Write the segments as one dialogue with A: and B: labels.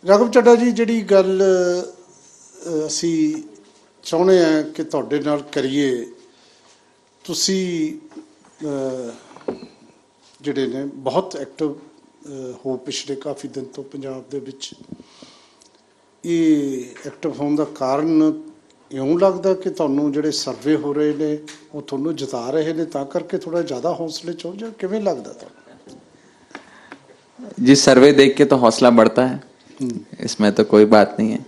A: ਰਾਘਵ ਚੱਡਾ जी ਜਿਹੜੀ ਗੱਲ ਅਸੀਂ ਚਾਹੁੰਦੇ ਹਾਂ ਕਿ ਤੁਹਾਡੇ ਨਾਲ ਕਰੀਏ, ਤੁਸੀਂ ਜਿਹੜੇ ਨੇ ਬਹੁਤ ਐਕਟਿਵ ਹੋ ਪਿਛਲੇ ਕਾਫੀ ਦਿਨ ਤੋਂ ਪੰਜਾਬ ਦੇ ਵਿੱਚ। ਇਹ ਐਕਟਿਵ ਹੋਣ ਦਾ ਕਾਰਨ ਇਉਂ ਲੱਗਦਾ ਕਿ ਤੁਹਾਨੂੰ ਜਿਹੜੇ ਸਰਵੇ ਹੋ ਰਹੇ ਨੇ ਉਹ ਤੁਹਾਨੂੰ ਜਿਤਾ ਰਹੇ ਨੇ, ਤਾਂ ਕਰਕੇ ਥੋੜਾ ਜ਼ਿਆਦਾ ਹੌਸਲੇ 'ਚ ਹੋ ਜਾਂ ਕਿਵੇਂ ਲੱਗਦਾ ਤੁਹਾਨੂੰ?
B: जी सर्वे देख के तो हौसला बढ़ता है, इसमें तो कोई बात नहीं है।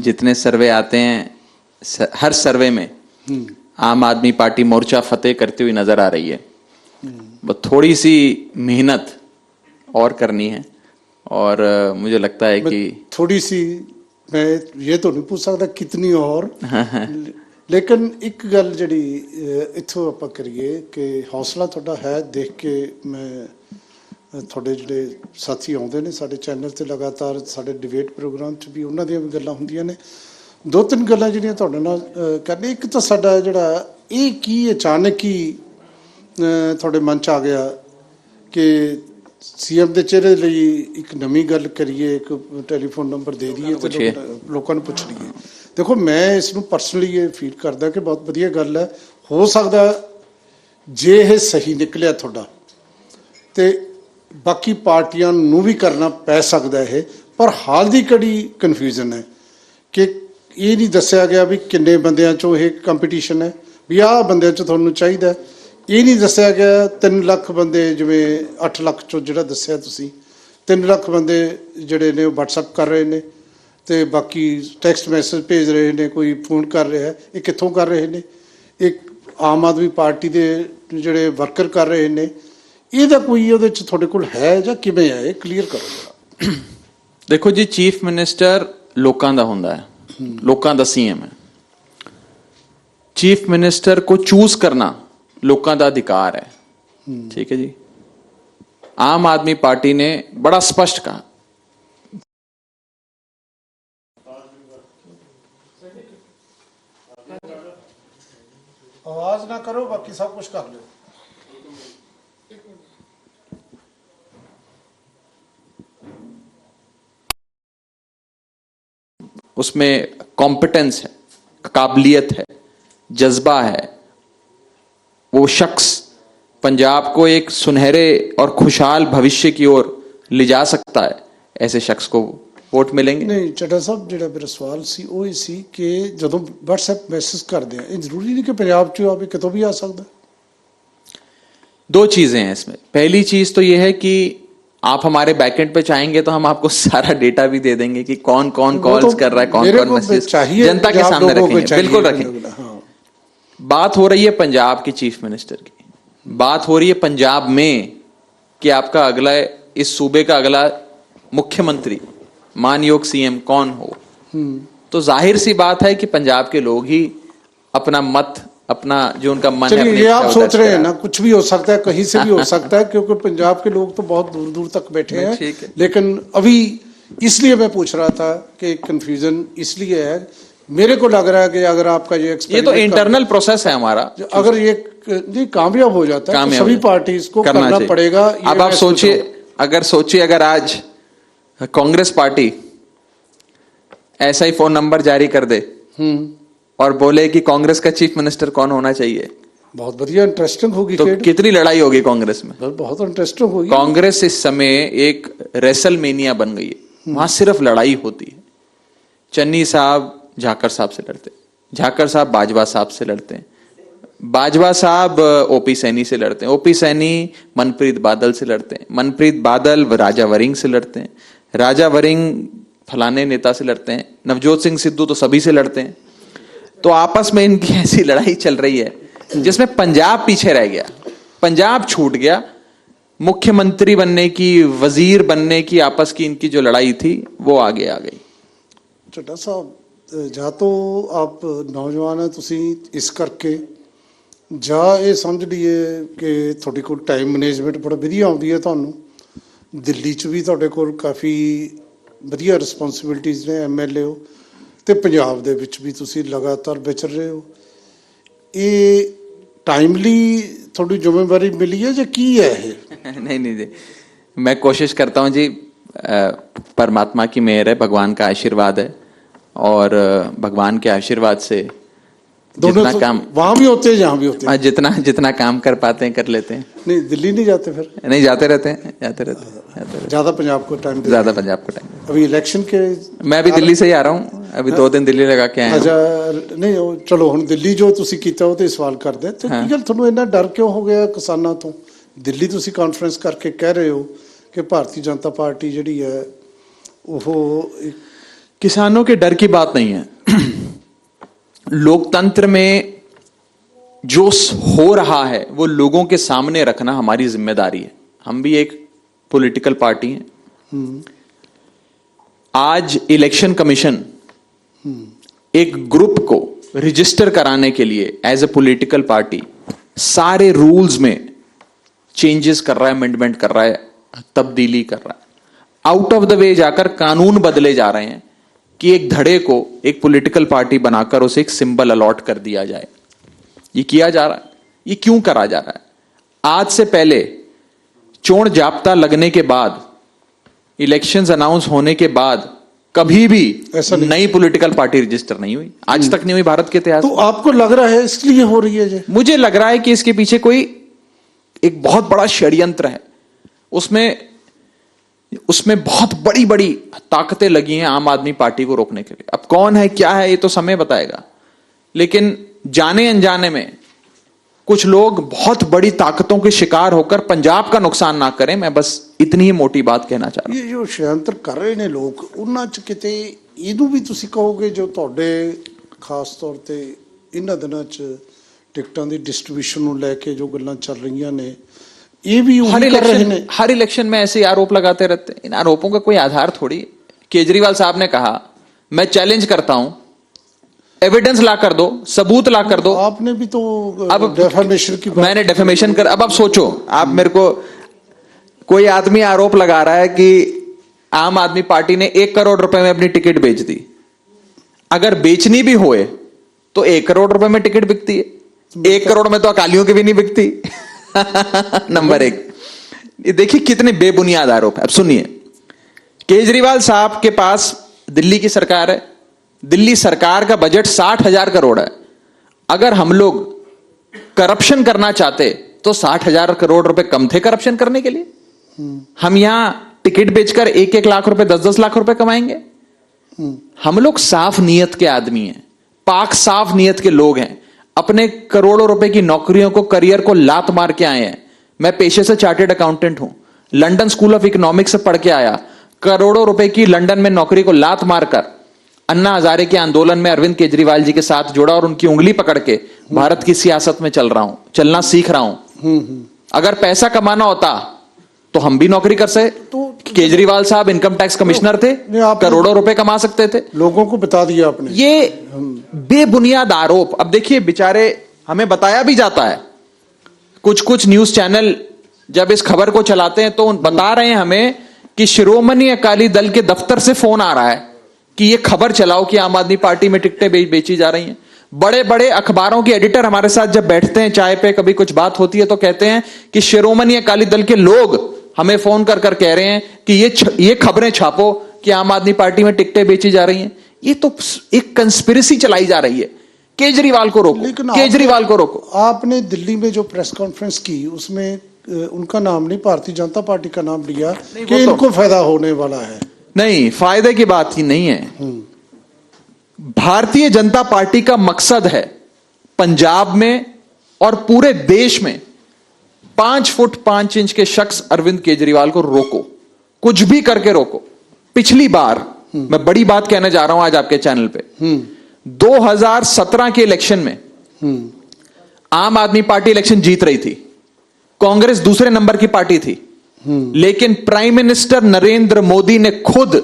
B: जितने सर्वे आते हैं हर सर्वे में आम आदमी पार्टी मोर्चा फतेह करती हुई नजर आ रही है। बस थोड़ी सी मेहनत और करनी है और मुझे लगता है कि
A: थोड़ी सी, मैं ये तो नहीं पूछ सकता कितनी और लेकिन एक गल जी इत्थों आप करिए कि हौसला थोड़ा है देख के। मैं थोड़े जोड़े साथी आते हैं साढ़े चैनल से लगातार साढ़े डिबेट प्रोग्राम च भी उन्होंने भी गल्लां होंदियां ने। दो तीन गल्लां जिहड़ियां तुहाडे नाल करनी। एक तो साडा जिहड़ा ये की अचानक ही तुहाडे मन च आ गया कि सीएम के चेहरे लिए एक नवी गल करिए, एक टैलीफोन नंबर दे दिए तो लोगों ने पुछ लीए। देखो मैं इसनूं परसनली ये फील करदा कि बहुत वधिया गल है। हो सकदा जे ये सही निकलिया तुहाडा ते बाकी पार्टियां नूं भी करना पै सकदा है, पर हाल की घड़ी कन्फ्यूजन है कि ये नहीं दस्सिया गया भी किन्ने बंदियां चों ये कंपीटीशन है, भी आह बंदियां चों तुहानूं चाहीदा। ये नहीं दस्सिया गया 3 लाख बंदे जिवें 8 लाख चों जिहड़ा दस्सिया तुसीं 3 लाख बंदे जिहड़े ने WhatsApp कर रहे हैं ते बाकी टैक्सट मैसेज भेज रहे हैं, कोई फोन कर रहा है। ये कित्थों कर रहे हैं? एक आम आदमी पार्टी के जिहड़े वर्कर कर रहे हैं। ਇਹਦਾ ਕੋਈ ਉਹਦੇ ਚ ਤੁਹਾਡੇ ਕੋਲ ਹੈ ਜਾਂ ਕਿਵੇਂ ਹੈ? ਇਹ ਕਲੀਅਰ ਕਰੋ ਜਰਾ।
B: देखो जी, चीफ मिनिस्टर लोकां दा हुंदा है, लोकां दा सीएम है। चीफ मिनिस्टर को चूज करना लोकां दा अधिकार है, ठीक है जी। आम आदमी पार्टी ने बड़ा स्पष्ट कहा,
A: आवाज ना करो, बाकी सब कुछ कर लो।
B: उसमें कॉम्पिटेंस है, काबिलियत है, जज्बा है। वो शख्स पंजाब को एक सुनहरे और खुशहाल भविष्य की ओर ले जा सकता है। ऐसे शख्स को वोट मिलेंगे।
A: नहीं ਚੱਡਾ ਸਾਹਿਬ, ਜਿਹੜਾ ਮੇਰਾ ਸਵਾਲ ਸੀ ਉਹ ਹੀ ਸੀ ਕਿ ਜਦੋਂ WhatsApp ਮੈਸੇਜ ਕਰਦੇ ਆ, ਇਹ ਜ਼ਰੂਰੀ ਨਹੀਂ ਕਿ ਪੰਜਾਬ 'ਚ ਆਵੇ, ਕਿਤੋਂ भी आ सकता।
B: दो चीजें हैं इसमें। पहली चीज तो यह है कि आप हमारे बैकएंड पे चाहेंगे तो हम आपको सारा डेटा भी दे देंगे कि कौन कौन कॉल्स कर रहा है, कौन कौन मैसेज जनता के सामने रखेंगे, बिल्कुल रखेंगे। बात हो रही है पंजाब की चीफ मिनिस्टर की, बात हो रही है पंजाब में कि आपका अगला इस सूबे का अगला मुख्यमंत्री मानयोग सीएम कौन हो। तो जाहिर सी बात है कि पंजाब के लोग ही अपना मत, अपना जो उनका मन है,
A: ये आप सोच रहे हैं ना, कुछ भी हो सकता है, कहीं से भी हो सकता है, क्योंकि पंजाब के लोग तो बहुत दूर दूर तक बैठे हैं। लेकिन अभी इसलिए मैं पूछ रहा था कि कंफ्यूजन इसलिए है, मेरे को लग रहा है कि अगर आपका ये
B: तो इंटरनल प्रोसेस है हमारा,
A: अगर ये कामयाब हो जाता है तो सभी पार्टी को करना पड़ेगा।
B: अब आप सोचिए, अगर आज कांग्रेस पार्टी ऐसा ही फोन नंबर जारी कर दे और बोले कि कांग्रेस का चीफ मिनिस्टर कौन होना चाहिए,
A: बहुत बढ़िया, इंटरेस्टिंग होगी।
B: तो कितनी लड़ाई होगी कांग्रेस में,
A: बहुत इंटरेस्टिंग होगी।
B: कांग्रेस इस समय एक रेसलमेनिया बन गई है, वहां सिर्फ लड़ाई होती है। चन्नी साहब झाकर साहब से लड़ते हैं, झाकर साहब बाजवा साहब से लड़ते हैं, बाजवा साहब ओपी सैनी से लड़ते हैं, ओपी सैनी मनप्रीत बादल से लड़ते हैं, मनप्रीत बादल राजा वरिंग से लड़ते हैं, राजा वरिंग फलाने नेता से लड़ते हैं, नवजोत सिंह सिद्धू तो सभी से लड़ते हैं। तो आपस में इनकी ऐसी लड़ाई चल रही है जिसमें पंजाब पीछे रह गया, पंजाब छूट गया। मुख्यमंत्री बनने की, वजीर बनने की आपस की इनकी जो लड़ाई थी वो आगे आ गई।
A: ਚੱਡਾ ਸਾਹਿਬ, ਜਾਂ तो आप नौजवान है तुसी इस करके, ਜਾਂ ਇਹ ਸਮਝ ਲਈਏ ਕਿ ਤੁਹਾਡੇ ਕੋਲ ਟਾਈਮ ਮੈਨੇਜਮੈਂਟ ਬੜਾ ਵਧੀਆ ਆਉਂਦੀ ਹੈ। ਤੁਹਾਨੂੰ ਦਿੱਲੀ 'ਚ ਵੀ ਤੁਹਾਡੇ ਕੋਲ ਕਾਫੀ ਵਧੀਆ ਰਿਸਪੌਂਸਿਬਿਲਟੀਜ਼ ਨੇ, MLA ਹੋ, ਤੇ ਪੰਜਾਬ ਦੇ ਵਿੱਚ ਵੀ ਤੁਸੀਂ ਲਗਾਤਾਰ ਵਿਚਰ ਰਹੇ ਹੋ। ਇਹ टाइमली थोड़ी जिम्मेवारी मिली है जो की है?
B: नहीं जी, मैं कोशिश करता हूँ जी, परमात्मा की मेहर है, भगवान का आशीर्वाद है, और भगवान के आशीर्वाद से जितना
A: तो
B: काम
A: वहां भी होते हैं जहां भी होते हैं।
B: जितना काम कर पाते हैं कर लेते हैं।
A: नहीं, दिल्ली नहीं जाते फिर?
B: नहीं, जाते रहते हैं।
A: ज्यादा पंजाब को टाइम
B: ज्यादा पंजाब का टाइम।
A: अभी इलेक्शन के
B: मैं भी दिल्ली से ही आ रहा हूँ, अभी 2 दिन दिल्ली लगा के आया हूं।
A: अच्छा, नहीं ਉਹ ਚਲੋ ਹੁਣ ਦਿੱਲੀ ਜੋ ਤੁਸੀਂ ਕੀਤਾ ਉਹ ਤੇ ਸਵਾਲ ਕਰਦੇ ਤੇ ਕੀ ਗੱਲ ਤੁਹਾਨੂੰ ਇੰਨਾ ਡਰ ਕਿਉਂ ਹੋ ਗਿਆ ਕਿਸਾਨਾਂ ਤੋਂ? ਦਿੱਲੀ ਤੁਸੀਂ ਕਾਨਫਰੰਸ ਕਰਕੇ ਕਹਿ ਰਹੇ ਹੋ ਕਿ ਭਾਰਤੀ ਜਨਤਾ ਪਾਰਟੀ ਜਿਹੜੀ ਹੈ ਉਹ
B: किसानों के डर की बात नहीं है। लोकतंत्र में जो हो रहा है वो लोगों के सामने रखना हमारी जिम्मेदारी है। हम भी एक पॉलिटिकल पार्टी हैं। आज इलेक्शन कमीशन एक ग्रुप को रजिस्टर कराने के लिए एज ए पॉलिटिकल पार्टी सारे रूल्स में चेंजेस कर रहा है, अमेंडमेंट कर रहा है, तब्दीली कर रहा है। आउट ऑफ द वे जाकर कानून बदले जा रहे हैं कि एक धड़े को एक पॉलिटिकल पार्टी बनाकर उसे एक सिंबल अलॉट कर दिया जाए। ये किया जा रहा है। ये क्यों करा जा रहा है? आज से पहले चोण जाप्ता लगने के बाद, इलेक्शंस अनाउंस होने के बाद कभी भी नई पॉलिटिकल पार्टी रजिस्टर नहीं हुई, आज तक नहीं हुई भारत के इतिहास।
A: तो आपको लग रहा है इसलिए हो रही है?
B: मुझे लग रहा है कि इसके पीछे कोई एक बहुत बड़ा षड्यंत्र है। उसमें बहुत बड़ी बड़ी ताकतें लगी हैं आम आदमी पार्टी को रोकने के लिए। अब कौन है, क्या है, ये तो समय बताएगा, लेकिन जाने अनजाने में कुछ लोग बहुत बड़ी ताकतों के शिकार होकर पंजाब का नुकसान ना करें। मैं बस इतनी ही मोटी बात कहना चाह रहा हूं।
A: ये जो षड्यंत्र कर ਰਹੇ ਨੇ ਲੋਕ, ਉਹਨਾਂ ਚ ਕਿਤੇ ਇਹਨੂੰ ਵੀ ਤੁਸੀਂ ਕਹੋਗੇ ਜੋ ਤੁਹਾਡੇ ਖਾਸ ਤੌਰ ਤੇ ਇਹਨਾਂ ਦਿਨਾਂ ਚ ਟਿਕਟਾਂ ਦੀ ਡਿਸਟ੍ਰੀਬਿਊਸ਼ਨ ਨੂੰ ਲੈ ਕੇ ਜੋ ਗੱਲਾਂ ਚੱਲ ਰਹੀਆਂ ਨੇ, ये भी
B: हर इलेक्शन में ऐसे आरोप लगाते रहते हैं। इन आरोपों का कोई आधार थोड़ी। केजरीवाल साहब ने कहा मैं चैलेंज करता हूं, एविडेंस ला कर दो, सबूत ला कर दो।
A: आपने भी तो अब डेफेमेशन की
B: मैंने डेफेमेशन कर, अब आप सोचो, आप मेरे को कोई आदमी आरोप लगा रहा है कि आम आदमी पार्टी ने 1 करोड़ रुपए में अपनी टिकट बेच दी। अगर बेचनी भी होए तो 1 करोड़ रुपए में टिकट बिकती है, 1 करोड़ में तो अकालियों की भी नहीं बिकती। नंबर 1, देखिए कितने बेबुनियाद आरोप है। अब सुनिए, केजरीवाल साहब के पास दिल्ली की सरकार है, दिल्ली सरकार का बजट 60,000 करोड़ है। अगर हम लोग करप्शन करना चाहते तो 60,000 करोड़ रुपए कम थे करप्शन करने के लिए? हम यहां टिकट बेचकर 1-1 लाख रुपए, 10-10 लाख रुपए कमाएंगे? हम लोग साफ नीयत के आदमी हैं, पाक साफ नीयत के लोग हैं। अपने करोड़ों रुपए की नौकरियों को, करियर को लात मार के आए हैं। मैं पेशे से चार्टेड अकाउंटेंट हूं, लंदन स्कूल ऑफ इकोनॉमिक्स से पढ़ के आया। करोड़ों रुपए की लंदन में नौकरी को लात मारकर अन्ना हजारे के आंदोलन में अरविंद केजरीवाल जी के साथ जुड़ा और उनकी उंगली पकड़ के भारत की सियासत में चल रहा हूं, चलना सीख रहा हूं। अगर पैसा कमाना होता तो हम भी नौकरी कर सकते। तो केजरीवाल साहब इनकम टैक्स कमिश्नर थे, करोड़ों रुपए कमा सकते थे।
A: लोगों को बता दिया आपने।
B: ये बेबुनियाद आरोप। अब देखिए, बेचारे, हमें बताया भी जाता है, कुछ न्यूज चैनल जब इस खबर को चलाते हैं तो बता रहे हैं हमें कि शिरोमणि अकाली दल के दफ्तर से फोन आ रहा है कि ये खबर चलाओ कि आम आदमी पार्टी में टिकटें बेची जा रही हैं। बड़े बड़े अखबारों के एडिटर हमारे साथ जब बैठते हैं चाय पे, कभी कुछ बात होती है तो कहते हैं कि शिरोमणि अकाली दल के लोग हमें फोन कर कह रहे हैं कि ये खबरें छापो कि आम आदमी पार्टी में टिकटें बेची जा रही हैं। ये तो एक कंस्पिरेसी चलाई जा रही है। केजरीवाल को रोको, केजरीवाल को रोको।
A: आपने दिल्ली में जो प्रेस कॉन्फ्रेंस की उसमें उनका नाम नहीं, भारतीय जनता पार्टी का नाम लिया कि इनको फायदा होने वाला है।
B: नहीं, फायदे की बात ही नहीं है। भारतीय जनता पार्टी का मकसद है पंजाब में और पूरे देश में 5 फुट 5 इंच के शख्स अरविंद केजरीवाल को रोको, कुछ भी करके रोको। पिछली बार, मैं बड़ी बात कहने जा रहा हूं आज आपके चैनल पे, 2017 के इलेक्शन में आम आदमी पार्टी इलेक्शन जीत रही थी, कांग्रेस दूसरे नंबर की पार्टी थी, लेकिन प्राइम मिनिस्टर नरेंद्र मोदी ने खुद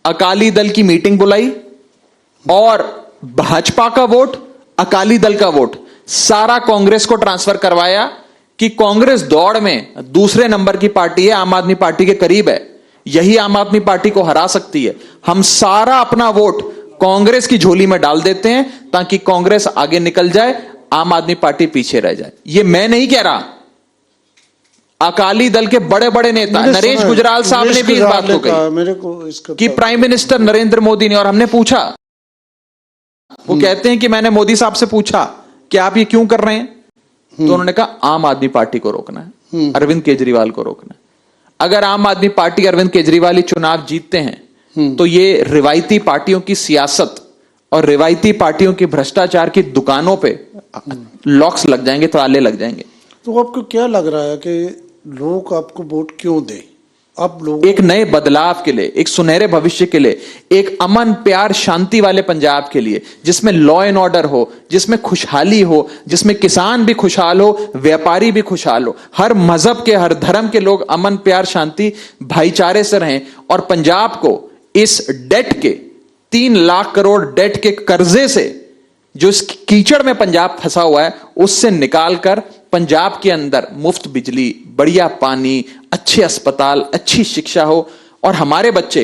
B: अकाली दल की मीटिंग बुलाई और भाजपा का वोट, अकाली दल का वोट सारा कांग्रेस को ट्रांसफर करवाया कि कांग्रेस दौड़ में दूसरे नंबर की पार्टी है, आम आदमी पार्टी के करीब है, यही आम आदमी पार्टी को हरा सकती है। हम सारा अपना वोट कांग्रेस की झोली में डाल देते हैं ताकि कांग्रेस आगे निकल जाए, आम आदमी पार्टी पीछे रह जाए। ये मैं नहीं कह रहा, अकाली दल के बड़े बड़े नेता नरेश गुजराल साहब ने भी इस बात को कही
A: मेरे को इसका
B: कि प्राइम मिनिस्टर नरेंद्र मोदी ने, और हमने पूछा, वो कहते हैं कि मैंने मोदी साहब से पूछा कि आप ये क्यों कर रहे हैं, तो उन्होंने कहा आम आदमी पार्टी को रोकना है, अरविंद केजरीवाल को रोकना है। अगर आम आदमी पार्टी अरविंद केजरीवाल ही चुनाव जीतते हैं तो ये रिवायती पार्टियों की सियासत और रिवायती पार्टियों की भ्रष्टाचार की दुकानों पे लॉक्स लग जाएंगे, ताले लग जाएंगे।
A: तो आपको क्या लग रहा है कि लोग आपको वोट क्यों दें? अब लोग
B: एक नए बदलाव के लिए, एक सुनहरे भविष्य के लिए, एक अमन प्यार शांति वाले पंजाब के लिए, जिसमें लॉ एंड ऑर्डर हो, जिसमें खुशहाली हो, जिसमें किसान भी खुशहाल हो, व्यापारी भी खुशहाल हो, हर मजहब के, हर धर्म के लोग अमन प्यार शांति भाईचारे से रहें, और पंजाब को इस डेट के 3 लाख करोड़ डेट के कर्जे से, जो इस कीचड़ में पंजाब फंसा हुआ है, उससे निकालकर पंजाब के अंदर मुफ्त बिजली, बढ़िया पानी, अच्छे अस्पताल, अच्छी शिक्षा हो, और हमारे बच्चे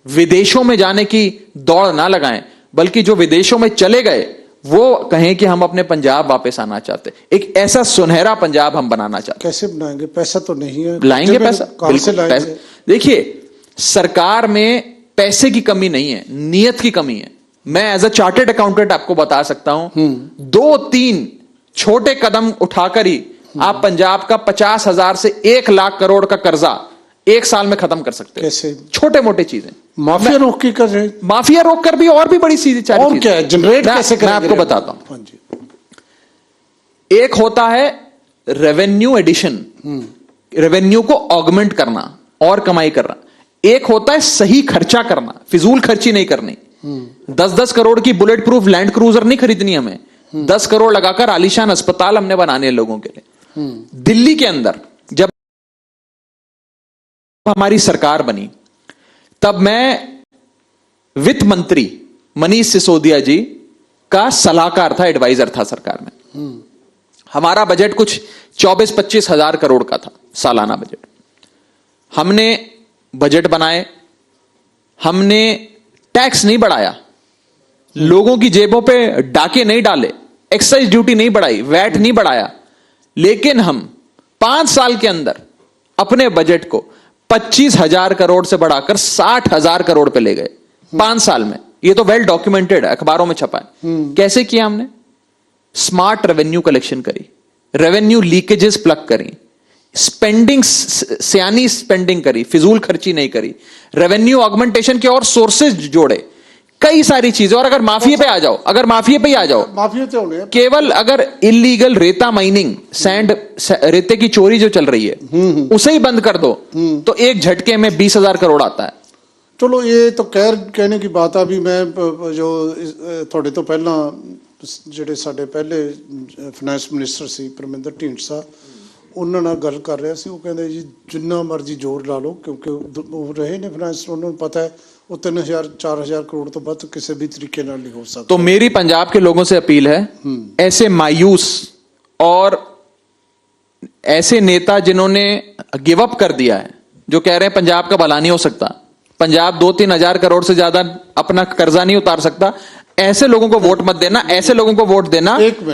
B: विदेशों में जाने की दौड़ ना लगाएं, बल्कि जो विदेशों में चले गए वो कहें कि हम अपने पंजाब वापस आना चाहते। एक ऐसा सुनहरा पंजाब हम बनाना चाहते।
A: कैसे बनाएंगे? पैसा तो नहीं है।
B: लाएंगे पैसा,
A: कहां से लाएंगे?
B: देखिए, सरकार में पैसे की कमी नहीं है, नियत की कमी है। मैं एज अ चार्टेड अकाउंटेंट आपको बता सकता हूं, 2-3 छोटे कदम उठाकर ही आप पंजाब का 50,000 से 1 लाख करोड़ का कर्जा 1 साल में खत्म कर सकते हैं।
A: कैसे?
B: छोटे मोटे चीजें,
A: माफिया रोक के कर रहे हैं।
B: माफिया रोक कर भी और भी बड़ी चीजें,
A: और क्या है, जनरेट कैसे करेंगे?
B: मैं आपको बताता हूं।
A: हाँ जी।
B: एक होता है रेवेन्यू एडिशन, रेवेन्यू को ऑगमेंट करना और कमाई करना। एक होता है सही खर्चा करना, फिजूल खर्ची नहीं करनी। 10-10 करोड़ की बुलेट प्रूफ लैंड क्रूजर नहीं खरीदनी हमें, 10 करोड़ लगाकर आलीशान अस्पताल हमने बनाने हैं लोगों के लिए। दिल्ली के अंदर जब हमारी सरकार बनी, तब मैं वित्त मंत्री मनीष सिसोदिया जी का सलाहकार था, एडवाइजर था सरकार में। हमारा बजट कुछ 24-25 हजार करोड़ का था, सालाना बजट। हमने बजट बनाए, हमने टैक्स नहीं बढ़ाया, लोगों की जेबों पे डाके नहीं डाले, एक्साइज ड्यूटी नहीं बढ़ाई, वैट नहीं बढ़ाया, लेकिन हम 5 साल के अंदर अपने बजट को 25,000 करोड़ से बढ़ाकर 60,000 करोड़ पे ले गए 5 साल में। ये तो वेल डॉक्यूमेंटेड है, अखबारों में छपा है। कैसे किया हमने? स्मार्ट रेवेन्यू कलेक्शन करी, रेवेन्यू लीकेजेस प्लग करी, स्पेंडिंग सियानी स्पेंडिंग करी, फिजूल खर्ची नहीं करी, रेवेन्यू ऑगमेंटेशन के और सोर्सेज जोड़े, कई सारी चीजें। और अगर माफिया पे आ जाओ, अगर माफिया पे ही आ जाओ,
A: माफिया तो होने
B: केवल अगर इलीगल रेता माइनिंग, सैंड रेते की चोरी जो चल रही है उसे ही बंद कर दो तो एक झटके में 20,000 करोड़ आता है।
A: चलो ये तो कहने की बात आ भी। मैं जो थोड़े तो पहला ਜਿਹੜੇ ਸਾਡੇ ਪਹਿਲੇ ਫਾਈਨੈਂਸ ਮਿਨਿਸਟਰ ਸੀ ਪਰਮਿੰਦਰ ਢੀਂਡਸਾ, ਉਹਨਾਂ ਨਾਲ ਗੱਲ ਕਰ ਰਿਹਾ ਸੀ। ਉਹ ਕਹਿੰਦੇ ਜੀ ਜਿੰਨਾ ਮਰਜ਼ੀ ਜ਼ੋਰ ਲਾ ਲਓ, ਕਿਉਂਕਿ ਉਹ ਰਹੇ ਨੇ ਫਾਈਨੈਂਸ, ਉਹਨਾਂ ਨੂੰ ਪਤਾ ਹੈ वो 3,000-4,000 करोड़ तो बस किसी भी तरीके नहीं हो सकता।
B: तो मेरी पंजाब के लोगों से अपील है, ऐसे मायूस और ऐसे नेता जिन्होंने गिव अप कर दिया है, जो कह रहे हैं पंजाब का भला नहीं हो सकता, पंजाब 2-3 हजार करोड़ से ज्यादा अपना कर्जा नहीं उतार सकता, ऐसे लोगों को वोट मत देना। ऐसे लोगों को वोट देना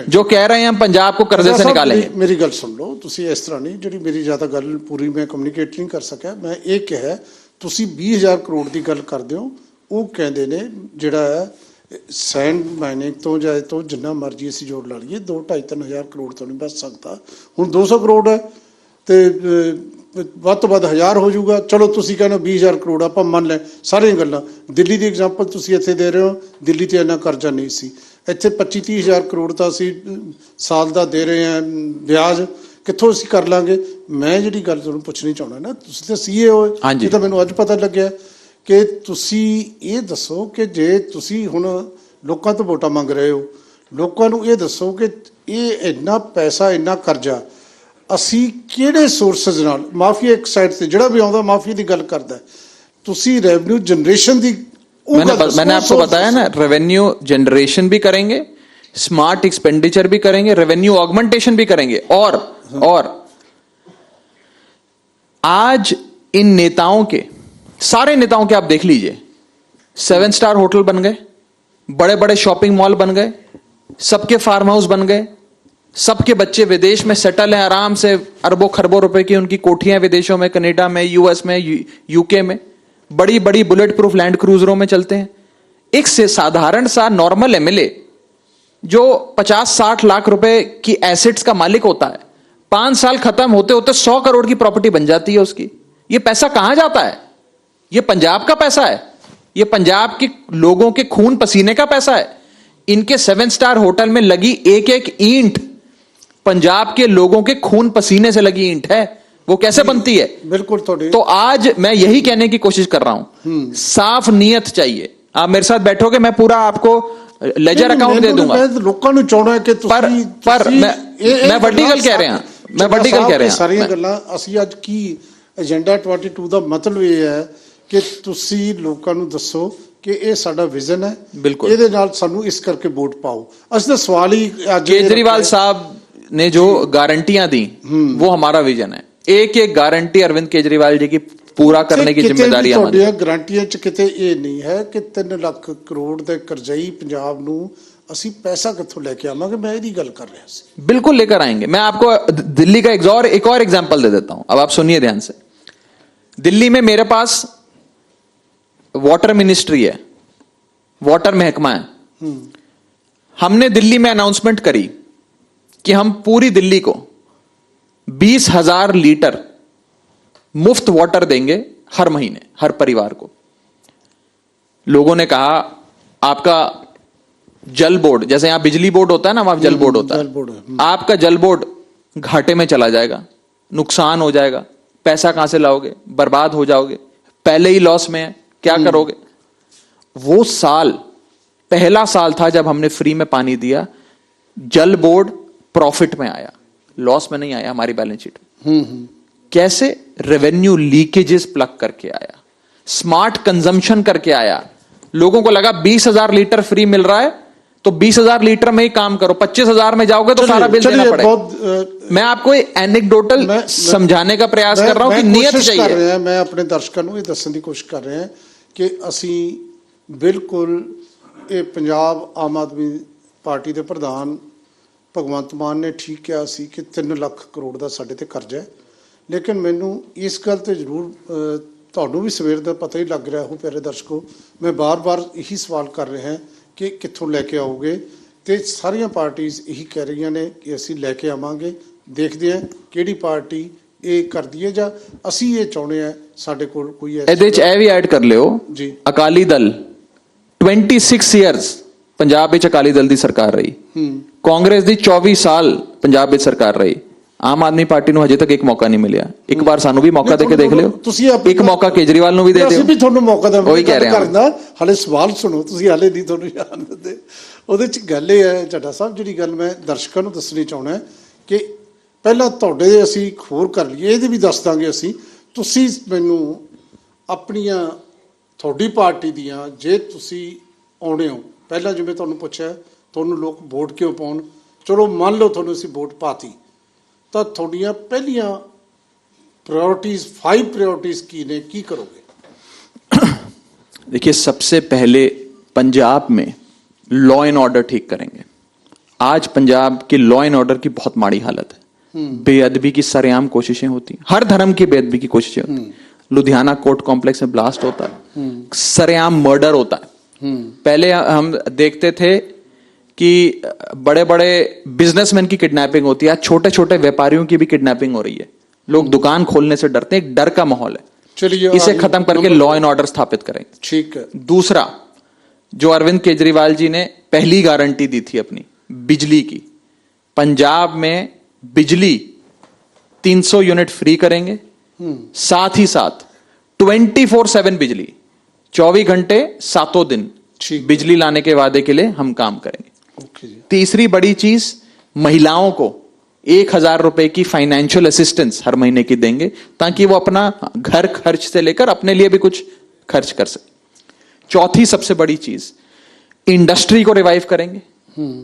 B: जो कह रहे हैं हम पंजाब को कर्जे से निकालेंगे।
A: मेरी गल सुन लो, तुसी इस तरह नहीं, जी मेरी ज्यादा गल पूरी मैं कम्युनिकेट नहीं कर सकिया। मैं ये कहा ਤੁਸੀਂ 20,000 ਕਰੋੜ ਦੀ ਗੱਲ ਕਰਦੇ ਹੋ, ਉਹ ਕਹਿੰਦੇ ਨੇ ਜਿਹੜਾ ਹੈ ਸੈਂਡ ਮਾਈਨਿੰਗ ਤੋਂ ਜਾਂ ਤੋਂ ਜਿੰਨਾ ਮਰਜ਼ੀ ਅਸੀਂ ਜੋੜ ਲਾ ਲਈਏ 2-2.5-3 ਹਜ਼ਾਰ ਕਰੋੜ ਤੋਂ ਨਹੀਂ ਬਚ ਸਕਦਾ। ਹੁਣ 200 ਕਰੋੜ ਹੈ ਤੇ ਵੱਧ ਤੋਂ ਵੱਧ 1000 ਹੋ ਜਾਊਗਾ। ਚਲੋ ਤੁਸੀਂ ਕਹਿੰਦੇ 20,000 ਕਰੋੜ ਆਪਾਂ ਮੰਨ ਲੈ ਸਾਰੀਆਂ ਗੱਲਾਂ। ਦਿੱਲੀ ਦੀ ਐਗਜ਼ਾਮਪਲ ਤੁਸੀਂ ਇੱਥੇ ਦੇ ਰਹੇ ਹੋ, ਦਿੱਲੀ ਤੇ ਇੰਨਾ ਕਰਜ਼ਾ ਨਹੀਂ ਸੀ। ਇੱਥੇ 25-30 ਹਜ਼ਾਰ ਕਰੋੜ ਤਾਂ ਅਸੀਂ ਸਾਲ ਦਾ ਦੇ ਰਹੇ ਹਾਂ ਵਿਆਜ, ਕਿੱਥੋਂ ਅਸੀਂ ਕਰ ਲਾਂਗੇ। ਮੈਂ ਜਿਹੜੀ ਗੱਲ ਤੁਹਾਨੂੰ ਪੁੱਛਣੀ ਚਾਹੁੰਦਾ ਨਾ, ਤੁਸੀਂ ਤਾਂ ਸੀਏ ਹੋ, ਇਹ ਤਾਂ ਮੈਨੂੰ ਅੱਜ ਪਤਾ ਲੱਗਿਆ ਕਿ ਤੁਸੀਂ ਇਹ ਦੱਸੋ ਕਿ ਜੇ ਤੁਸੀਂ ਹੁਣ ਲੋਕਾਂ ਤੋਂ ਵੋਟਾਂ ਮੰਗ ਰਹੇ ਹੋ, ਲੋਕਾਂ ਨੂੰ ਇਹ ਦੱਸੋ ਕਿ ਇਹ ਇੰਨਾ ਪੈਸਾ, ਇੰਨਾ ਕਰਜ਼ਾ ਅਸੀਂ ਕਿਹੜੇ ਸੋਰਸਸ ਨਾਲ, ਮਾਫੀਆ ਇੱਕ ਸਾਈਡ ਤੇ ਜਿਹੜਾ ਵੀ ਆਉਂਦਾ ਮਾਫੀਆ ਦੀ ਗੱਲ ਕਰਦਾ, ਤੁਸੀਂ ਰੈਵਨਿਊ ਜਨਰੇਸ਼ਨ ਦੀ
B: मैंने आपको बताया ना, रेवेन्यू जनरेशन भी करेंगे, स्मार्ट एक्सपेंडिचर भी करेंगे, रेवेन्यू ऑगमेंटेशन भी करेंगे। और आज इन नेताओं के, सारे नेताओं के आप देख लीजिए, 7 स्टार होटल बन गए, बड़े बड़े शॉपिंग मॉल बन गए, सबके फार्म हाउस बन गए, सबके बच्चे विदेश में सेटल हैं, आराम से अरबों खरबों रुपए की उनकी कोठियां विदेशों में, कनाडा में, यूएस में, यूके में, बड़ी बड़ी बुलेट प्रूफ लैंड क्रूजरों में चलते हैं। एक से साधारण सा नॉर्मल एमएलए जो 50-60 लाख रुपए की एसेट्स का मालिक होता है, 5 साल खत्म होते होते 100 करोड़ की प्रॉपर्टी बन जाती है उसकी। ये पैसा कहां जाता है? ये पंजाब का पैसा है, ये पंजाब के लोगों के खून पसीने का पैसा है। इनके 7 स्टार होटल में लगी एक एक ईंट पंजाब के लोगों के खून पसीने से लगी ईंट है। वो कैसे बनती है?
A: बिल्कुल।
B: तो आज मैं यही कहने की कोशिश कर रहा हूं, साफ नीयत चाहिए। आप मेरे साथ बैठोगे, मैं पूरा आपको लेजर अकाउंट दे दूंगा।
A: लोगों ਨੂੰ ਚਾਹਣਾ ਹੈ ਕਿ ਤੁਸੀਂ
B: पर मैं ਵੱਡੀ ਗੱਲ ਕਹਿ ਰਿਹਾ, ਮੈਂ ਵੱਡੀ ਗੱਲ ਕਹਿ ਰਿਹਾ।
A: ਸਾਰੀਆਂ ਗੱਲਾਂ ਅਸੀਂ ਅੱਜ ਕੀ ਏਜੰਡਾ 22 ਦਾ ਮਤਲਬ ਇਹ ਹੈ ਕਿ ਤੁਸੀਂ ਲੋਕਾਂ ਨੂੰ ਦੱਸੋ ਕਿ ਇਹ ਸਾਡਾ ਵਿਜ਼ਨ ਹੈ, ਇਹਦੇ ਨਾਲ ਸਾਨੂੰ ਇਸ ਕਰਕੇ ਵੋਟ ਪਾਓ। ਅਸੀਂ ਤਾਂ ਸਵਾਲ ਹੀ ਅੱਜ
B: केजरीवाल साहब ने जो गारंटियां दी वो हमारा विजन है। एक एक गारंटी अरविंद केजरीवाल जी की पूरा करने की जिम्मेदारी हमारी।
A: गारंटियां च किते ये नहीं है कि 3 लाख करोड़ दे करजई पंजाब नू ਅਸੀਂ पैसा कित्थों लेके आवांगे। मैं ਇਹਦੀ ਗੱਲ कर रहा ਸੀ।
B: बिल्कुल लेकर आएंगे। मैं आपको दिल्ली का एक और एग्जांपल दे देता हूं। अब आप सुनिए ध्यान से। दिल्ली में मेरे पास वाटर मिनिस्ट्री है, वाटर महकमा है। हमने दिल्ली में अनाउंसमेंट करी कि हम पूरी दिल्ली को 20,000 लीटर मुफ्त वाटर देंगे हर महीने, हर परिवार को। लोगों ने कहा आपका जल बोर्ड, जैसे यहां बिजली बोर्ड होता है ना, वहां जल बोर्ड होता है, आपका जल बोर्ड घाटे में चला जाएगा, नुकसान हो जाएगा, पैसा कहां से लाओगे, बर्बाद हो जाओगे, पहले ही लॉस में है, क्या करोगे? वो साल पहला साल था जब हमने फ्री में पानी दिया, जल बोर्ड प्रॉफिट में आया, लॉस में नहीं आया हमारी बैलेंस शीट में। कैसे? रेवेन्यू लीकेजेस प्लग करके आया, स्मार्ट कंजम्पशन करके आया। लोगों को लगा 20,000 लीटर फ्री मिल रहा है तो 20,000 लीटर में ही काम करो, 25,000 में जाओगे तो सारा बिल देना पड़ेगा। मैं आपको एनेक्डोटल समझाने का प्रयास कर रहा हूं कि नियत चाहिए।
A: मैं अपने दर्शकों को ये दसने की कोशिश कर रहे हैं कि असी बिल्कुल ये पंजाब आम आदमी पार्टी के प्रधान भगवंत मान ने ठीक कहा सी कि 3 लाख करोड़ का साडे ते कर्जा है। लेकिन मैनू इस गल ते जरूर ਤੁਹਾਨੂੰ भी सवेर का पता ही लग रहा हो प्यारे दर्शकों, मैं बार बार यही सवाल कर रहे हैं कि कित्थों लैके आओगे। तो सारिया पार्टीज यही कह रही ने कि असी लैके आवांगे, देखते हैं किहड़ी पार्टी ये करदी है, जां असी ये चाहुंदे हैं साडे कोल कोई
B: ਇਹਦੇ ਚ ਇਹ ਵੀ ਐਡ ਕਰ ਲਿਓ
A: जी।
B: ਅਕਾਲੀ ਦਲ 26 ਇਅਰਸ ਪੰਜਾਬ ਵਿੱਚ ਅਕਾਲੀ ਦਲ ਦੀ ਸਰਕਾਰ ਰਹੀ, ਕਾਂਗਰਸ ਦੀ 24 ਸਾਲ ਪੰਜਾਬ ਵਿੱਚ ਸਰਕਾਰ ਰਹੀ। ਆਮ ਆਦਮੀ ਪਾਰਟੀ ਨੂੰ ਹਜੇ ਤੱਕ ਇੱਕ ਮੌਕਾ ਨਹੀਂ ਮਿਲਿਆ। ਇੱਕ ਵਾਰ ਸਾਨੂੰ ਵੀ ਮੌਕਾ ਦੇ ਕੇ ਦੇਖ ਲਿਓ, ਇੱਕ ਮੌਕਾ ਕੇਜਰੀਵਾਲ ਨੂੰ ਵੀ ਦੇ ਦਿਓ।
A: ਅਸੀਂ ਵੀ ਤੁਹਾਨੂੰ ਮੌਕਾ ਦੇਵਾਂਗੇ।
B: ਉਹੀ ਕਹਿ ਰਿਹਾ
A: ਹਾਲੇ ਸਵਾਲ ਸੁਣੋ, ਤੁਸੀਂ ਹਾਲੇ ਨਹੀਂ ਤੁਹਾਨੂੰ ਜਾਣ ਦਿੰਦੇ। ਉਹਦੇ ਚ ਗੱਲ ਇਹ ਹੈ ਚੱਡਾ ਸਾਹਿਬ, ਜਿਹੜੀ ਗੱਲ ਮੈਂ ਦਰਸ਼ਕਾਂ ਨੂੰ ਦੱਸਣੀ ਚਾਹੁੰਦਾ ਕਿ ਪਹਿਲਾਂ ਤੁਹਾਡੇ ਅਸੀਂ ਹੋਰ ਕਰ ਲਈਏ, ਇਹਦੇ ਵੀ ਦੱਸ ਦਾਂਗੇ ਅਸੀਂ। ਤੁਸੀਂ ਮੈਨੂੰ ਆਪਣੀਆਂ ਤੁਹਾਡੀ ਪਾਰਟੀ ਦੀਆਂ, ਜੇ ਤੁਸੀਂ ਆਉਣੇ ਹੋ, ਪਹਿਲਾਂ ਜਿਵੇਂ ਤੁਹਾਨੂੰ ਪੁੱਛਿਆ ਤੁਹਾਨੂੰ ਲੋਕ ਵੋਟ ਕਿਉਂ ਪਾਉਣ, ਚਲੋ ਮੰਨ ਲਓ ਤੁਹਾਨੂੰ ਅਸੀਂ ਵੋਟ ਪਾਤੀ, ਤਾਂ ਤੁਹਾਡੀਆਂ ਪਹਿਲੀਆਂ प्रायोरिटीज 5 प्रायोरिटीज की ने की करोगे?
B: देखिए, सबसे पहले पंजाब में लॉ एंड ऑर्डर ठीक करेंगे। आज पंजाब के लॉ एंड ऑर्डर की बहुत माड़ी हालत है। बेअदबी की सरेआम कोशिशें होती हैं, हर धर्म की बेअदबी की कोशिशें होती हैं। लुधियाना कोर्ट कॉम्प्लेक्स में ब्लास्ट होता है, सरेआम मर्डर होता है। पहले हम देखते थे कि बड़े बड़े बिजनेसमैन की किडनैपिंग होती है, आज छोटे छोटे व्यापारियों की भी किडनैपिंग हो रही है। लोग दुकान खोलने से डरते हैं, एक डर का माहौल है।
A: चलिए,
B: इसे खत्म करके लॉ एंड ऑर्डर स्थापित करेंगे।
A: ठीक है।
B: दूसरा, जो अरविंद केजरीवाल जी ने पहली गारंटी दी थी अपनी बिजली की, पंजाब में बिजली 300 यूनिट फ्री करेंगे। साथ ही साथ 24/7 बिजली, 24 घंटे 7 दिन बिजली लाने के वादे के लिए हम काम करेंगे। तीसरी बड़ी चीज, महिलाओं को 1,000 रुपए की फाइनेंशियल असिस्टेंस हर महीने की देंगे, ताकि वो अपना घर खर्च से लेकर अपने लिए भी कुछ खर्च कर सके। चौथी सबसे बड़ी चीज, इंडस्ट्री को रिवाइव करेंगे।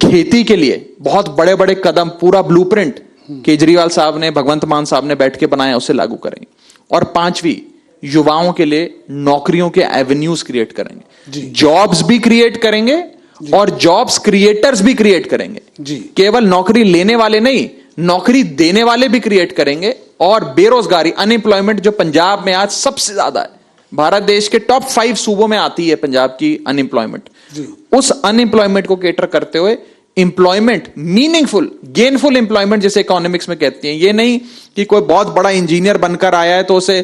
B: खेती के लिए बहुत बड़े बड़े कदम, पूरा ब्लूप्रिंट केजरीवाल साहब ने, भगवंत मान साहब ने बैठ के बनाया, उसे लागू करेंगे। और पांचवी, युवाओं के लिए नौकरियों के एवेन्यूज क्रिएट करेंगे, जॉब्स भी क्रिएट करेंगे और जॉब्स क्रिएटर्स भी क्रिएट करेंगे
A: जी।
B: केवल नौकरी लेने वाले नहीं, नौकरी देने वाले भी क्रिएट करेंगे। और बेरोजगारी, अनएम्प्लॉयमेंट जो पंजाब में आज सबसे ज्यादा है, भारत देश के टॉप 5 सूबों में आती है पंजाब की अनएम्प्लॉयमेंट, उस अनएम्प्लॉयमेंट को केटर करते हुए एम्प्लॉयमेंट, मीनिंगफुल गेनफुल एम्प्लॉयमेंट जिसे इकोनॉमिक्स में कहती हैं, ये नहीं कि कोई बहुत बड़ा इंजीनियर बनकर आया है तो उसे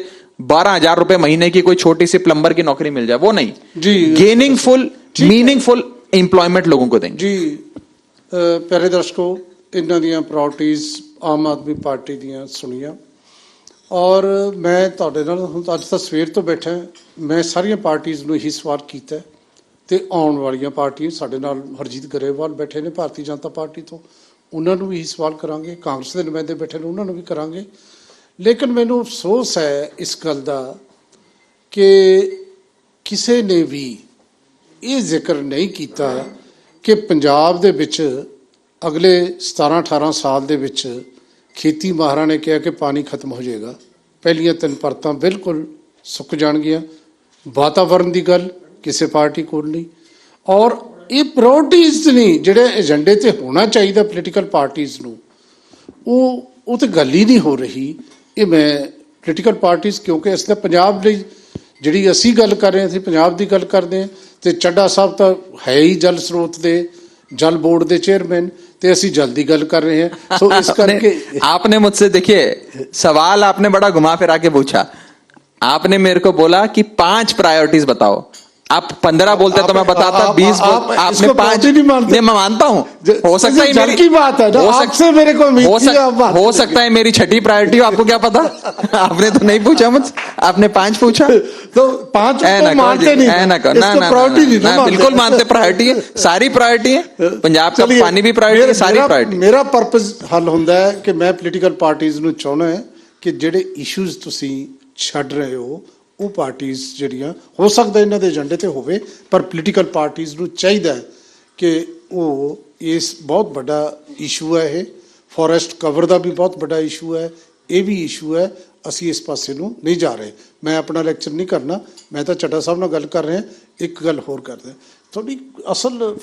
B: 12,000 रुपए महीने की कोई छोटी सी प्लम्बर की नौकरी मिल जाए, वो नहीं
A: जी।
B: गेनिंगफुल मीनिंगफुल एम्प्लॉयमेंट लोगों को देंगे
A: जी। प्यारे दर्शकों, इन्हां ਦੀਆਂ ਪ੍ਰਾਇੋਰਟੀਜ਼ ਆਮ ਆਦਮੀ ਪਾਰਟੀ ਦੀਆਂ ਸੁਣੀਆਂ ਔਰ ਮੈਂ ਤੁਹਾਡੇ ਨਾਲ ਹੁਣ ਅੱਜ ਤਾਂ ਸਵੇਰ ਤੋਂ ਬੈਠਾ, ਮੈਂ ਸਾਰੀਆਂ ਪਾਰਟੀਆਂ ਨੂੰ ਇਹੀ ਸਵਾਲ ਕੀਤਾ ਤੇ ਆਉਣ ਵਾਲੀਆਂ ਪਾਰਟੀਆਂ ਸਾਡੇ ਨਾਲ ਹਰਜੀਤ ਗਰੇਵਾਲ ਬੈਠੇ ਨੇ ਭਾਰਤੀ ਜਨਤਾ ਪਾਰਟੀ ਤੋਂ, ਉਹਨਾਂ ਨੂੰ ਵੀ ਇਹੀ ਸਵਾਲ ਕਰਾਂਗੇ, ਕਾਂਗਰਸ ਦੇ ਨੁਮਾਇੰਦੇ ਬੈਠੇ ਨੇ ਉਹਨਾਂ ਨੂੰ ਵੀ ਕਰਾਂਗੇ। ਲੇਕਿਨ ਮੈਨੂੰ ਅਫਸੋਸ ਹੈ ਇਸ ਗੱਲ ਦਾ ਕਿ ਕਿਸੇ ਨੇ ਵੀ ਇਹ ਜ਼ਿਕਰ ਨਹੀਂ ਕੀਤਾ ਕਿ ਪੰਜਾਬ ਦੇ ਵਿੱਚ ਅਗਲੇ 17-18 ਸਾਲ ਦੇ ਵਿੱਚ ਖੇਤੀ ਮਾਹਰਾਂ ਨੇ ਕਿਹਾ ਕਿ ਪਾਣੀ ਖਤਮ ਹੋ ਜਾਏਗਾ, ਪਹਿਲੀਆਂ 3 ਪਰਤਾਂ ਬਿਲਕੁਲ ਸੁੱਕ ਜਾਣਗੀਆਂ। ਵਾਤਾਵਰਨ ਦੀ ਗੱਲ ਕਿਸੇ ਪਾਰਟੀ ਕੋਲ ਨਹੀਂ, ਔਰ ਇਹ ਪ੍ਰਾਇੋਰਟੀਜ਼ ਨਹੀਂ ਜਿਹੜੇ ਏਜੰਡੇ ਤੇ ਹੋਣਾ ਚਾਹੀਦਾ ਪੋਲੀਟੀਕਲ ਪਾਰਟੀਜ਼ ਨੂੰ, ਉਹ ਤੇ ਗੱਲ ਹੀ ਨਹੀਂ ਹੋ ਰਹੀ। ਇਹ ਮੈਂ ਪੋਲੀਟੀਕਲ ਪਾਰਟੀਜ਼, ਕਿਉਂਕਿ ਇਸ ਦਾ ਪੰਜਾਬ ਲਈ ਜਿਹੜੀ ਅਸੀਂ ਗੱਲ ਕਰ ਰਹੇ ਹਾਂ, ਅਸੀਂ ਪੰਜਾਬ ਦੀ ਗੱਲ ਕਰਦੇ ਹਾਂ, ਤੇ ਚੱਡਾ ਸਾਹਿਬ ਤਾਂ ਹੈ ਹੀ ਜਲ ਸਰੋਤ ਦੇ जल बोर्ड के चेयरमैन, ते असी जल्दी गल कर रहे हैं। सो इस करके
B: आपने मुझसे, देखिए सवाल आपने बड़ा घुमा फिरा के पूछा, आपने मेरे को बोला कि 5 प्रायोरिटीज बताओ, आप 15 बोलते तो मैं बताता 20, आपने 5 नहीं मानते। मैं मानता हूँ, हो सकता है मेरी
A: की बात है, आपसे मेरे को
B: हो सकता है मेरी छठी प्रायोरिटी हो, आपको क्या पता। आपने तो नहीं पूछा मुझसे, आपने 5 पूछा
A: तो 5 मानते नहीं,
B: ना बिल्कुल मानते, प्रायोरिटी है, सारी प्रायोरिटी है, पंजाब का पानी भी प्रायोरिटी है, सारी प्रायोरिटी।
A: मेरा पर्पस हल होता है कि मैं पोलीटिकल पार्टीज ਨੂੰ ਚਾਹੁੰਦਾ ਹੈ ਕਿ ਜਿਹੜੇ ਇਸ਼ੂਜ਼ ਤੁਸੀਂ ਛੱਡ ਰਹੇ ਹੋ ਉਹ ਪਾਰਟੀਆਂ ਜਿਹੜੀਆਂ, ਹੋ ਸਕਦਾ ਇਹਨਾਂ ਦੇ ਏਜੰਡੇ ਤੇ ਹੋਵੇ, ਪਰ ਪੋਲੀਟੀਕਲ ਪਾਰਟੀਆਂ ਨੂੰ ਚਾਹੀਦਾ ਹੈ ਕਿ ਉਹ ਇਸ ਬਹੁਤ ਵੱਡਾ ਇਸ਼ੂ ਹੈ, ਇਹ ਫੋਰੈਸਟ ਕਵਰ ਦਾ ਵੀ ਬਹੁਤ ਵੱਡਾ ਇਸ਼ੂ ਹੈ, ਇਹ ਵੀ ਇਸ਼ੂ ਹੈ, ਅਸੀਂ ਇਸ ਪਾਸੇ ਨੂੰ ਨਹੀਂ ਜਾ ਰਹੇ। ਮੈਂ ਆਪਣਾ ਲੈਕਚਰ ਨਹੀਂ ਕਰਨਾ, ਮੈਂ ਤਾਂ ਚੱਡਾ ਸਾਹਿਬ ਨਾਲ ਗੱਲ ਕਰ ਰਿਹਾ। ਇੱਕ ਗੱਲ ਹੋਰ ਕਰਦੇ, ਤੁਹਾਡੀ ਅਸਲ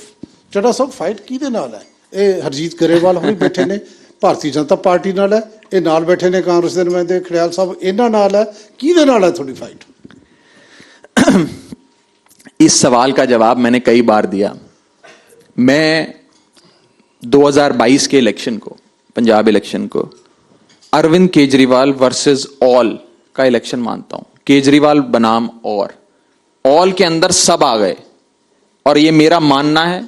A: ਚੱਡਾ ਸਾਹਿਬ ਫਾਈਟ ਕਿਹਦੇ ਨਾਲ ਹੈ? ਇਹ ਹਰਜੀਤ ਗਰੇਵਾਲ ਹੋਣੀ ਬੈਠੇ ਨੇ, ਭਾਰਤੀ ਜਨਤਾ ਪਾਰਟੀ ਨਾਲ ਹੈ, ਇਹ ਨਾਲ ਬੈਠੇ ਨੇ ਕਾਂਗਰਸ ਦੇ ਨੁਮਾਇੰਦੇ ਖੜਿਆਲ ਸਾਹਿਬ, ਇਹਨਾਂ ਨਾਲ ਹੈ, ਕਿਹਦੇ ਨਾਲ ਹੈ ਤੁਹਾਡੀ फाइट?
B: इस सवाल का जवाब मैंने कई बार दिया। मैं 2022 के इलेक्शन को, पंजाब इलेक्शन को अरविंद केजरीवाल वर्सेस ऑल का इलेक्शन मानता हूं। केजरीवाल बनाम ऑल के अंदर सब आ गए, और ये मेरा मानना है,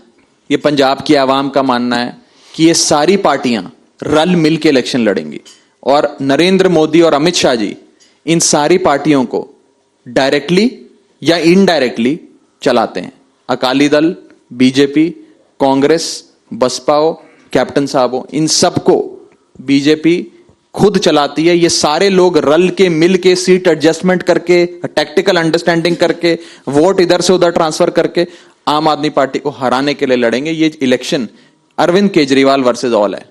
B: ये पंजाब की आवाम का मानना है कि ये सारी पार्टियां रल मिल के इलेक्शन लड़ेंगी, और नरेंद्र मोदी और अमित शाह जी इन सारी पार्टियों को डायरेक्टली या इनडायरेक्टली चलाते हैं। अकाली दल, बीजेपी, कांग्रेस, बसपा हो, कैप्टन साहब हो, इन सबको बीजेपी खुद चलाती है। ये सारे लोग रल के मिल के सीट एडजस्टमेंट करके, टैक्टिकल अंडरस्टैंडिंग करके, वोट इधर से उधर ट्रांसफर करके आम आदमी पार्टी को हराने के लिए लड़ेंगे। ये election Arvind Kejriwal versus all है।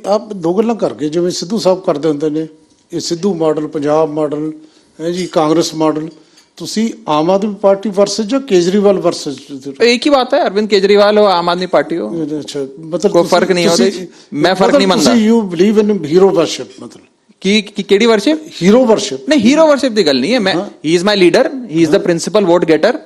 A: आप दो गल्लां कर गए, जिवें सिद्धू साहब करते होंदे ने, ये सिद्धू मॉडल, पंजाब मॉडल है जी, कांग्रेस मॉडल, ਤੁਸੀਂ आम आदमी पार्टी वर्सेस जो केजरीवाल वर्सेस,
B: एक ही बात है, अरविंद केजरीवाल हो, आम आदमी पार्टी हो,
A: अच्छा, मतलब
B: कोई फर्क नहीं होता। मैं फर्क नहीं मानता।
A: You believe in hero worship, मतलब
B: की केड़ी वर्शिप?
A: हीरो वर्शिप
B: नहीं, हीरो वर्शिप की गल नहीं है। मैं, he is my leader, he is the principal vote getter.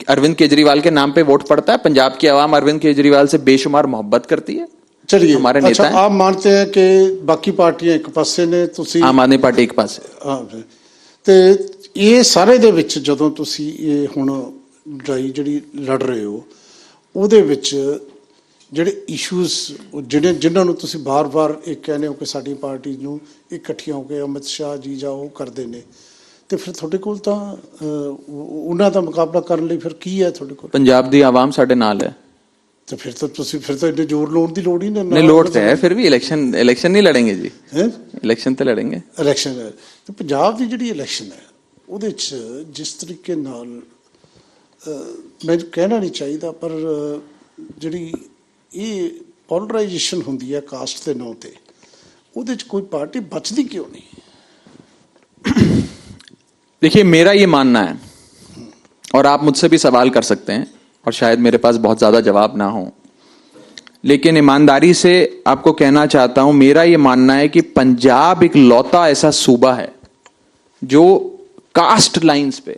B: Arvind Kejriwal के नाम पे वोट पड़ता है। पंजाब की आवाम अरविंद केजरीवाल से बेशुमार मोहब्बत करती है।
A: चलिए,
B: हमारे नेता हैं।
A: आप मानते हैं कि बाकी पार्टियां एक पासे ने, ਤੁਸੀਂ
B: ਆਮ ਆਦਮੀ ਪਾਰਟੀ ਇੱਕ ਪਾਸੇ।
A: ਤੇ ਇਹ ਸਾਰੇ ਦੇ ਵਿੱਚ ਜਦੋਂ ਤੁਸੀਂ ਇਹ ਹੁਣ ਲੜਾਈ ਜਿਹੜੀ ਲੜ ਰਹੇ ਹੋ, ਉਹਦੇ ਵਿੱਚ ਜਿਹੜੇ ਇਸ਼ੂਜ਼ ਜਿਨ੍ਹਾਂ ਨੂੰ ਤੁਸੀਂ ਬਾਰ-ਬਾਰ ਇਹ ਕਹਿੰਦੇ ਹੋ ਕਿ ਸਾਡੀ ਪਾਰਟੀ ਨੂੰ ਇਕੱਠੀਆਂ ਹੋ ਕੇ ਅਮਿਤ ਸ਼ਾਹ ਜੀ ਜਾਓ ਕਰਦੇ ਨੇ, ਤੇ ਫਿਰ ਤੁਹਾਡੇ ਕੋਲ ਤਾਂ ਉਹਨਾਂ ਦਾ ਮੁਕਾਬਲਾ ਕਰਨ ਲਈ ਫਿਰ ਕੀ ਹੈ ਤੁਹਾਡੇ ਕੋਲ?
B: ਪੰਜਾਬ ਦੀ ਆਵਾਮ ਸਾਡੇ ਨਾਲ ਹੈ।
A: तो फिर तो इतने जोर लोड़ की लोड़ ही
B: नहीं, लोड़ते हैं, फिर भी इलेक्शन नहीं लड़ेंगे जी, इलेक्शन तो लड़ेंगे।
A: इलेक्शन है तो पंजाब की जिहड़ी इलेक्शन है ਉਹਦੇ 'ਚ जिस तरीके नाल मैं कहना नहीं चाहिए, पर जिहड़ी ये पोलराइजेशन हुंदी है कास्ट के नाम ते, ਉਹਦੇ 'ਚ कोई पार्टी बचती क्यों नहीं?
B: देखिए, मेरा ये मानना है, और आप मुझसे भी सवाल कर सकते हैं और शायद मेरे पास बहुत ज़्यादा जवाब ना हो, लेकिन ईमानदारी से आपको कहना चाहता हूं, मेरा ये मानना है कि पंजाब एक लौता ऐसा सूबा है जो कास्ट लाइंस पे,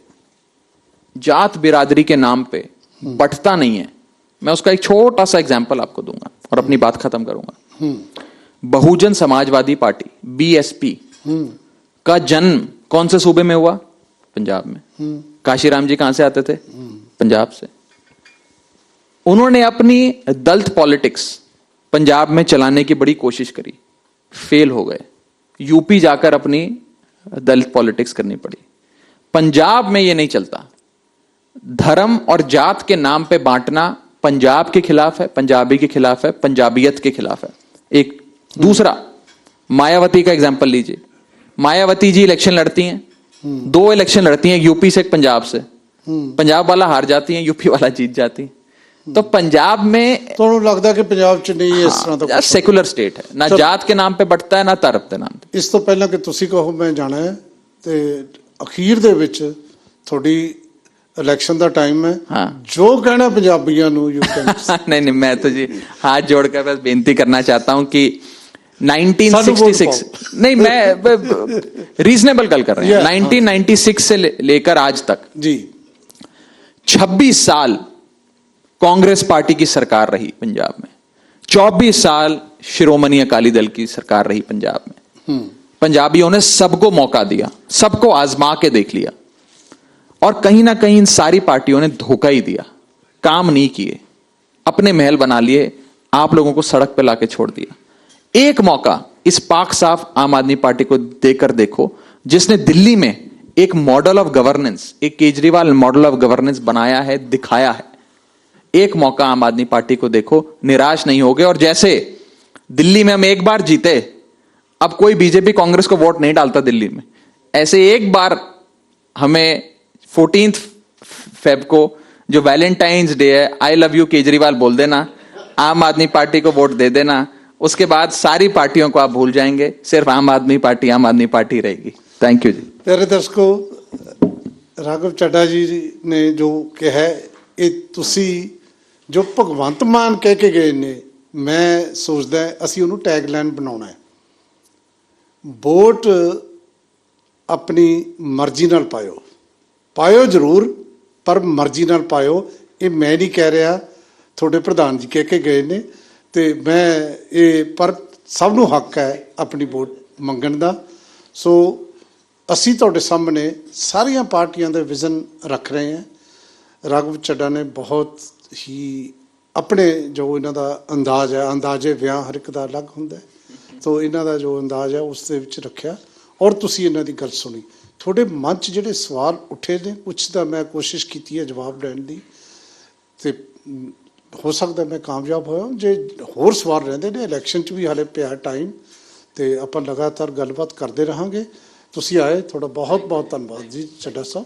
B: जात बिरादरी के नाम पे बंटता नहीं है। मैं उसका एक छोटा सा एग्जाम्पल आपको दूंगा और अपनी बात खत्म करूंगा। बहुजन समाजवादी पार्टी बीएसपी का जन्म कौन से सूबे में हुआ? पंजाब में। काशीराम जी कहां से आते थे? पंजाब से। उन्होंने अपनी दलित पॉलिटिक्स पंजाब में चलाने की बड़ी कोशिश करी, फेल हो गए। यूपी जाकर अपनी दलित पॉलिटिक्स करनी पड़ी। पंजाब में ये नहीं चलता। धर्म और जात के नाम पे बांटना पंजाब के खिलाफ है, पंजाबी के खिलाफ है, पंजाबियत के खिलाफ है। एक दूसरा, मायावती का एग्जाम्पल लीजिए। मायावती जी इलेक्शन लड़ती हैं, 2 इलेक्शन लड़ती हैं, यूपी से एक पंजाब से। पंजाब वाला हार जाती है, यूपी वाला जीत जाती है। तो पंजाब में
A: ਤੁਹਾਨੂੰ ਲੱਗਦਾ ਕਿ ਪੰਜਾਬ 'ਚ ਨਹੀਂ ਇਸ ਤਰ੍ਹਾਂ ਦਾ ਕੁਛ?
B: सेकुलर स्टेट है ना, जात के नाम पे बटता है ना धर्म के नाम पे।
A: ਇਸ ਤੋਂ ਪਹਿਲਾਂ ਕਿ ਤੁਸੀਂ ਕਹੋ ਮੈਂ ਜਾਣਾ ਹੈ ਤੇ ਅਖੀਰ ਦੇ ਵਿੱਚ ਤੁਹਾਡੀ ਇਲੈਕਸ਼ਨ ਦਾ ਟਾਈਮ ਹੈ।
B: हाँ।
A: ਜੋ ਕਹਿਣਾ ਪੰਜਾਬੀਆਂ ਨੂੰ ਯੂ ਕੈਨ
B: नहीं नहीं, मैं तो जी हाथ जोड़कर बस बेनती करना चाहता हूं कि 1966 नहीं, मैं रीजनेबल गल कर रहे हैं। 1996 से लेकर आज तक
A: ਜੀ
B: 26 साल कांग्रेस पार्टी की सरकार रही पंजाब में, 24 साल शिरोमणि अकाली दल की सरकार रही पंजाब में। पंजाबियों ने सबको मौका दिया, सबको आजमा के देख लिया, और कहीं ना कहीं इन सारी पार्टियों ने धोखा ही दिया, काम नहीं किए, अपने महल बना लिए, आप लोगों को सड़क पे लाके छोड़ दिया। एक मौका इस पाक साफ आम आदमी पार्टी को देकर देखो, जिसने दिल्ली में एक मॉडल ऑफ गवर्नेंस, एक केजरीवाल मॉडल ऑफ गवर्नेंस बनाया है, दिखाया है। एक मौका आम आदमी पार्टी को देखो, निराश नहीं होगे। और जैसे दिल्ली में हम एक बार जीते, अब कोई बीजेपी कांग्रेस को वोट नहीं डालता दिल्ली में, ऐसे एक बार हमें 14 फेब को जो वैलेंटाइंस डे है, आई लव यू केजरीवाल बोल देना, आम आदमी पार्टी को वोट दे देना, उसके बाद सारी पार्टियों को आप भूल जाएंगे, सिर्फ आम आदमी पार्टी रहेगी। थैंक यू जी।
A: प्यारे दर्शकों, राघव ਚੱਡਾ जी ने जो कहा, ये तुसी जो भगवंत मान कह के गए ने, मैं सोचदा असी उन्होंने टैगलाइन बनाना है, वोट अपनी मर्जी नाल पायो, पायो जरूर पर मर्जी नाल पायो। ये मैं नहीं कह रहा, थोड़े प्रधान जी कह के गए ने, ते मैं ये पर सब नूं हक है अपनी वोट मंगण दा। सो असी तुहाडे सामने सारियां पार्टियां दे विजन रख रहे हैं। राघव ਚੱਡਾ ने बहुत ही अपने जो इन्हों का अंदाज है, अंदाजे विआह हर एक का अलग होंगे, तो इन्हों का जो अंदाज है उस रखा, और तुसी इन्हों की गल सुनी। थोड़े मन च जिहड़े सवाल उठे ने, कुछ का मैं कोशिश की है जवाब देने की, तो हो सकता मैं कामयाब होया। जे होर सवाल रहिंदे ने, इलैक्शन च भी हाले पिया टाइम, तो आपां लगातार गलबात करते रहांगे। तुसी आए, थोड़ा बहुत बहुत धन्यवाद जी ਚੱਡਾ साहब।